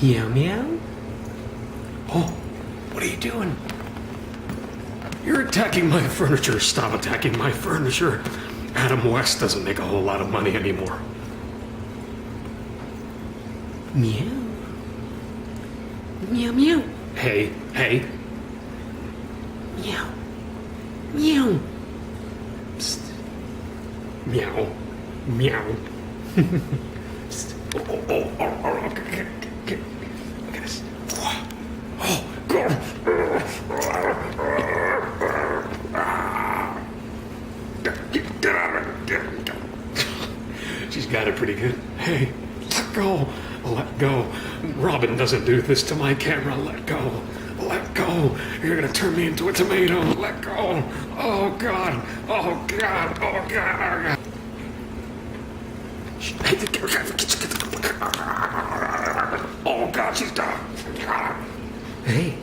Meow meow? Oh, what are you doing? You're attacking my furniture. Stop attacking my furniture. Adam West doesn't make a whole lot of money anymore. Meow. Meow meow. Hey, hey. Meow. Meow. Psst. Meow. Meow. Psst. Okay. Look at this. Oh, God. Get out of it. She's got it pretty good. Hey, let go. Let go. Robin doesn't do this to my camera. Let go. Let go. You're going to turn me into a tomato. Let go. Oh, God. Oh, God. Oh, God. Oh, God, she's done. Hey.